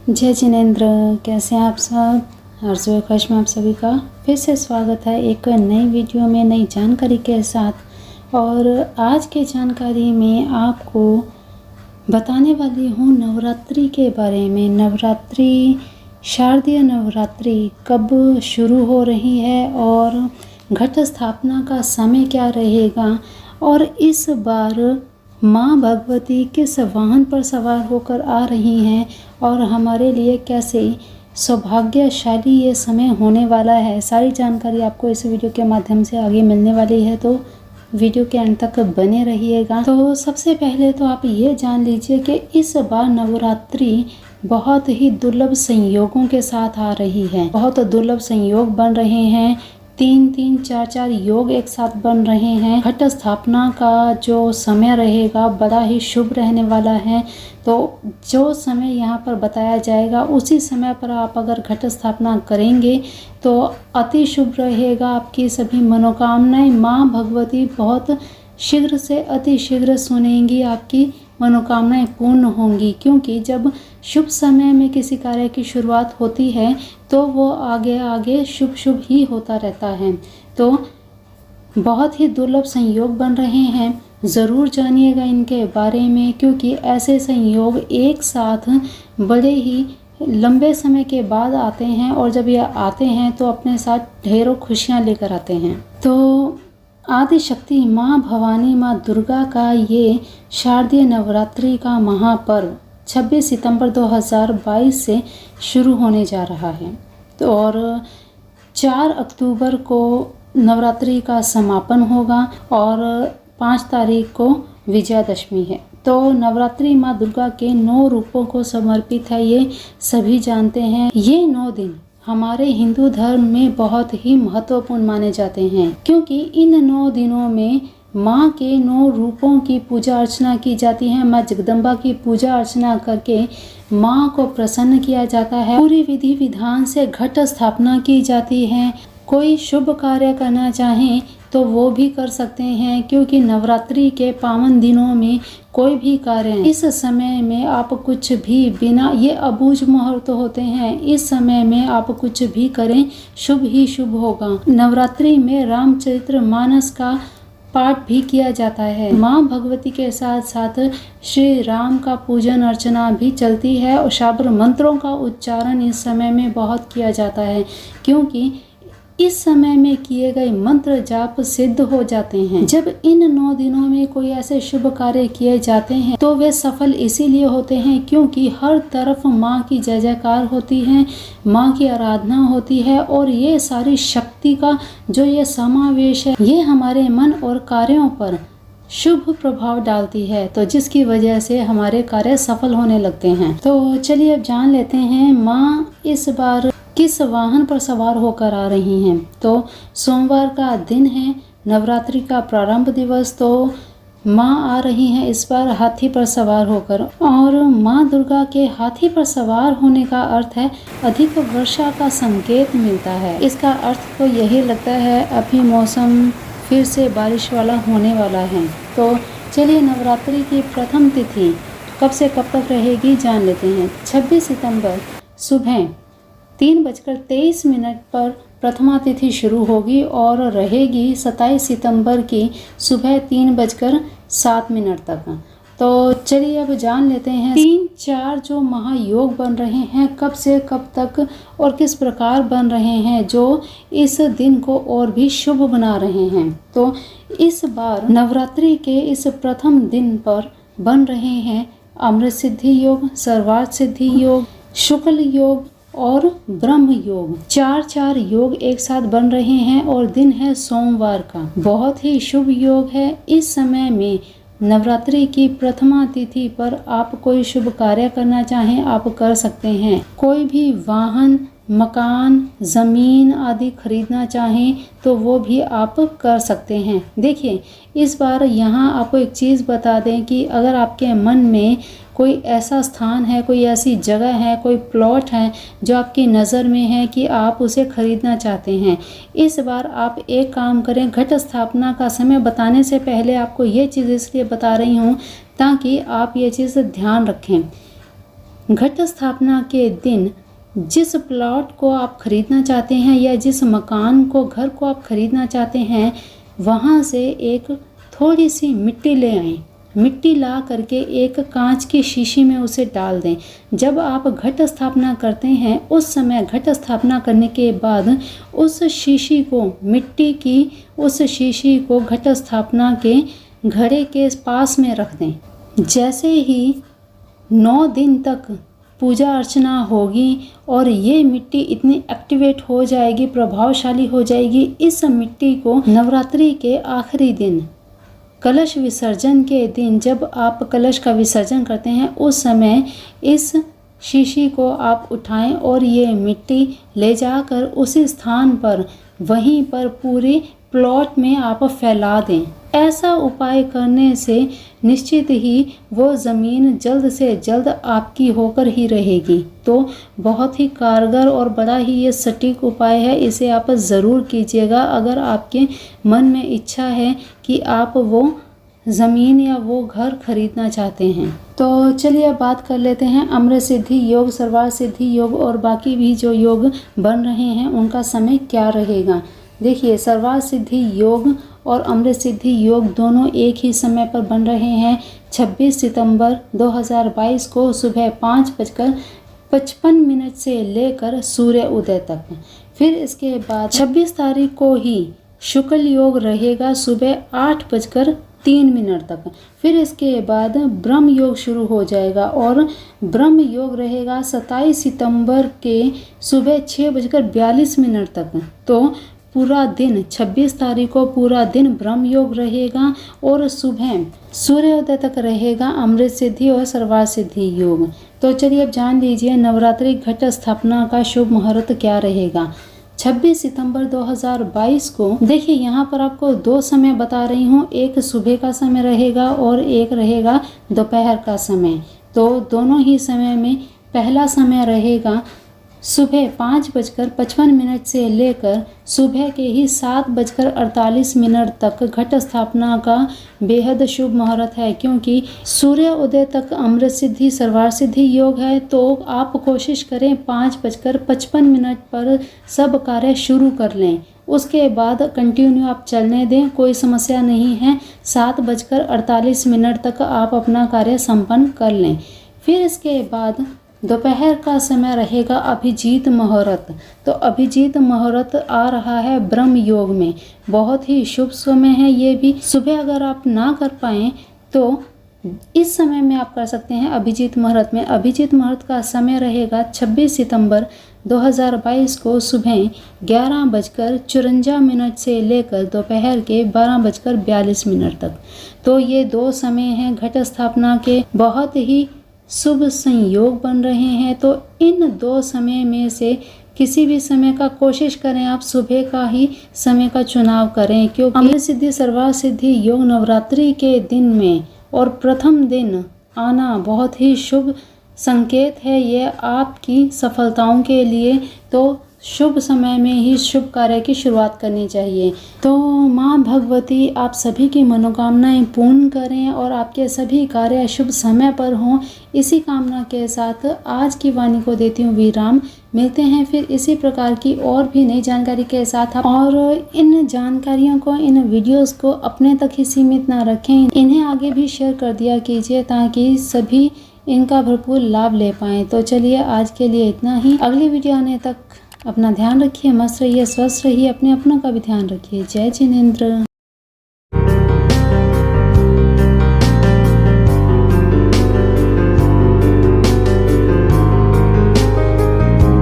जय जिनेंद्र, कैसे हैं आप सब। आरज़ू आकाश में आप सभी का फिर से स्वागत है एक नई वीडियो में नई जानकारी के साथ। और आज के जानकारी में आपको बताने वाली हूँ नवरात्रि के बारे में। नवरात्रि, शारदीय नवरात्रि कब शुरू हो रही है और घट स्थापना का समय क्या रहेगा, और इस बार माँ भगवती किस वाहन पर सवार होकर आ रही हैं और हमारे लिए कैसे सौभाग्यशाली ये समय होने वाला है। सारी जानकारी आपको इस वीडियो के माध्यम से आगे मिलने वाली है, तो वीडियो के अंत तक बने रहिएगा। तो सबसे पहले तो आप ये जान लीजिए कि इस बार नवरात्रि बहुत ही दुर्लभ संयोगों के साथ आ रही है। बहुत दुर्लभ संयोग बन रहे हैं, 3-3, 4-4 योग एक साथ बन रहे हैं। घट स्थापना का जो समय रहेगा बड़ा ही शुभ रहने वाला है। तो जो समय यहाँ पर बताया जाएगा उसी समय पर आप अगर घट स्थापना करेंगे तो अति शुभ रहेगा। आपकी सभी मनोकामनाएं माँ भगवती बहुत शीघ्र से अति शीघ्र सुनेंगी, आपकी मनोकामनाएं पूर्ण होंगी। क्योंकि जब शुभ समय में किसी कार्य की शुरुआत होती है तो वो आगे आगे शुभ शुभ ही होता रहता है। तो बहुत ही दुर्लभ संयोग बन रहे हैं, ज़रूर जानिएगा इनके बारे में, क्योंकि ऐसे संयोग एक साथ बड़े ही लंबे समय के बाद आते हैं और जब ये आते हैं तो अपने साथ ढेरों खुशियाँ लेकर आते हैं। तो आदि शक्ति माँ भवानी, माँ दुर्गा का ये शारदीय नवरात्रि का महापर्व 26 सितंबर 2022 से शुरू होने जा रहा है। तो और 4 अक्टूबर को नवरात्रि का समापन होगा और 5 तारीख को विजयादशमी है। तो नवरात्रि माँ दुर्गा के 9 रूपों को समर्पित है, ये सभी जानते हैं। ये 9 दिन हमारे हिंदू धर्म में बहुत ही महत्वपूर्ण माने जाते हैं, क्योंकि इन 9 दिनों में माँ के 9 रूपों की पूजा अर्चना की जाती है। माँ जगदम्बा की पूजा अर्चना करके माँ को प्रसन्न किया जाता है। पूरी विधि विधान से घट स्थापना की जाती है। कोई शुभ कार्य करना चाहें तो वो भी कर सकते हैं, क्योंकि नवरात्रि के पावन दिनों में कोई भी कार्य, इस समय में आप कुछ भी बिना, ये अबूझ मुहूर्त होते हैं, इस समय में आप कुछ भी करें शुभ ही शुभ होगा। नवरात्रि में रामचरितमानस का पाठ भी किया जाता है। माँ भगवती के साथ साथ श्री राम का पूजन अर्चना भी चलती है और शाब्र मंत्रों का उच्चारण इस समय में बहुत किया जाता है, क्योंकि इस समय में किए गए मंत्र जाप सिद्ध हो जाते हैं। जब इन 9 दिनों में कोई ऐसे शुभ कार्य किए जाते हैं तो वे सफल इसीलिए होते हैं क्योंकि हर तरफ माँ की जय जयकार होती है, माँ की आराधना होती है, और ये सारी शक्ति का जो ये समावेश है ये हमारे मन और कार्यों पर शुभ प्रभाव डालती है, तो जिसकी वजह से हमारे कार्य सफल होने लगते हैं। तो चलिए अब जान लेते हैं माँ इस बार किस वाहन पर सवार होकर आ रही हैं। तो सोमवार का दिन है, नवरात्रि का प्रारंभ दिवस। तो माँ आ रही हैं इस बार हाथी पर सवार होकर, और माँ दुर्गा के हाथी पर सवार होने का अर्थ है अधिक वर्षा का संकेत मिलता है। इसका अर्थ तो यही लगता है अभी मौसम फिर से बारिश वाला होने वाला है। तो चलिए नवरात्रि की प्रथम तिथि कब से कब तक रहेगी जान लेते हैं। 26 सितंबर सुबह 3:23 पर प्रथमा तिथि शुरू होगी और रहेगी 27 सितंबर की सुबह 3:07 तक। तो चलिए अब जान लेते हैं 3-4 जो महायोग बन रहे हैं कब से कब तक और किस प्रकार बन रहे हैं, जो इस दिन को और भी शुभ बना रहे हैं। तो इस बार नवरात्रि के इस प्रथम दिन पर बन रहे हैं अमृत सिद्धि योग, सर्वार्थ सिद्धि योग, शुक्ल योग और ब्रह्म योग। 4-4 योग एक साथ बन रहे हैं और दिन है सोमवार का। बहुत ही शुभ योग है। इस समय में नवरात्रि की प्रथमा तिथि पर आप कोई शुभ कार्य करना चाहें आप कर सकते हैं। कोई भी वाहन, मकान, ज़मीन आदि खरीदना चाहें तो वो भी आप कर सकते हैं। देखिए इस बार यहाँ आपको एक चीज़ बता दें कि अगर आपके मन में कोई ऐसा स्थान है, कोई ऐसी जगह है, कोई प्लॉट है जो आपकी नज़र में है कि आप उसे खरीदना चाहते हैं, इस बार आप एक काम करें, घट स्थापना का समय बताने से पहले आपको ये चीज़ इसलिए बता रही हूँ ताकि आप ये चीज़ ध्यान रखें। घट स्थापना के दिन जिस प्लॉट को आप खरीदना चाहते हैं या जिस मकान को, घर को आप खरीदना चाहते हैं, वहाँ से एक थोड़ी सी मिट्टी ले आएं। मिट्टी ला करके एक कांच की शीशी में उसे डाल दें। जब आप घट स्थापना करते हैं उस समय घट स्थापना करने के बाद उस शीशी को, मिट्टी की उस शीशी को घट स्थापना के घड़े के पास में रख दें। जैसे ही 9 दिन तक पूजा अर्चना होगी और ये मिट्टी इतनी एक्टिवेट हो जाएगी, प्रभावशाली हो जाएगी, इस मिट्टी को नवरात्रि के आखिरी दिन, कलश विसर्जन के दिन, जब आप कलश का विसर्जन करते हैं उस समय इस शीशी को आप उठाएं और ये मिट्टी ले जाकर उसी स्थान पर, वहीं पर पूरे प्लॉट में आप फैला दें। ऐसा उपाय करने से निश्चित ही वो ज़मीन जल्द से जल्द आपकी होकर ही रहेगी। तो बहुत ही कारगर और बड़ा ही ये सटीक उपाय है, इसे आप ज़रूर कीजिएगा अगर आपके मन में इच्छा है कि आप वो ज़मीन या वो घर खरीदना चाहते हैं। तो चलिए अब बात कर लेते हैं अमृत सिद्धि योग, सर्वार्थ सिद्धि योग और बाकी भी जो योग बन रहे हैं उनका समय क्या रहेगा। देखिए, सर्वार्थ सिद्धि योग और अमृत सिद्धि योग दोनों एक ही समय पर बन रहे हैं। 26 सितंबर 2022 को सुबह 5:55 से लेकर सूर्य उदय तक। फिर इसके बाद 26 तारीख को ही शुक्ल योग रहेगा सुबह 8:03 तक। फिर इसके बाद ब्रह्म योग शुरू हो जाएगा और ब्रह्म योग रहेगा 27 सितंबर के सुबह 6:42 तक। तो पूरा दिन 26 तारीख को पूरा दिन ब्रह्म योग रहेगा और सुबह सूर्योदय तक रहेगा अमृत सिद्धि और सर्वार्थ सिद्धि योग। तो चलिए अब जान लीजिए नवरात्रि घट स्थापना का शुभ मुहूर्त क्या रहेगा। 26 सितंबर 2022 को देखिए, यहाँ पर आपको 2 समय बता रही हूँ, एक सुबह का समय रहेगा और एक रहेगा दोपहर का समय। तो दोनों ही समय में पहला समय रहेगा सुबह 5:55 से लेकर सुबह के ही 7:48 तक। घट स्थापना का बेहद शुभ मुहूर्त है क्योंकि सूर्य उदय तक अमृत सिद्धि सर्वार्थ सिद्धि योग है। तो आप कोशिश करें 5:55 पर सब कार्य शुरू कर लें, उसके बाद कंटिन्यू आप चलने दें, कोई समस्या नहीं है। 7:48 तक आप अपना कार्य संपन्न कर लें। फिर इसके बाद दोपहर का समय रहेगा अभिजीत मुहूर्त। तो अभिजीत मुहूर्त आ रहा है ब्रह्म योग में, बहुत ही शुभ समय है ये भी। सुबह अगर आप ना कर पाएँ तो इस समय में आप कर सकते हैं अभिजीत मुहूर्त में। अभिजीत मुहूर्त का समय रहेगा 26 सितंबर 2022 को सुबह 11:54 से लेकर दोपहर के 12:42 तक। तो ये 2 समय हैं घट स्थापना के, बहुत ही शुभ संयोग बन रहे हैं। तो इन 2 समय में से किसी भी समय का कोशिश करें, आप सुबह का ही समय का चुनाव करें क्योंकि अमृत सिद्धि सर्वार्थ सिद्धि योग नवरात्रि के दिन में और प्रथम दिन आना बहुत ही शुभ संकेत है ये आपकी सफलताओं के लिए। तो शुभ समय में ही शुभ कार्य की शुरुआत करनी चाहिए। तो माँ भगवती आप सभी की मनोकामनाएं पूर्ण करें और आपके सभी कार्य शुभ समय पर हों। इसी कामना के साथ आज की वाणी को देती हूँ विराम। मिलते हैं फिर इसी प्रकार की और भी नई जानकारी के साथ। और इन जानकारियों को, इन वीडियोस को अपने तक ही सीमित ना रखें, इन्हें आगे भी शेयर कर दिया कीजिए ताकि सभी इनका भरपूर लाभ ले पाएँ। तो चलिए आज के लिए इतना ही। अगली वीडियो आने तक अपना ध्यान रखिए, मस्त रहिए, स्वस्थ रहिए, अपने अपनों का भी ध्यान रखिए। जय जिनेंद्र।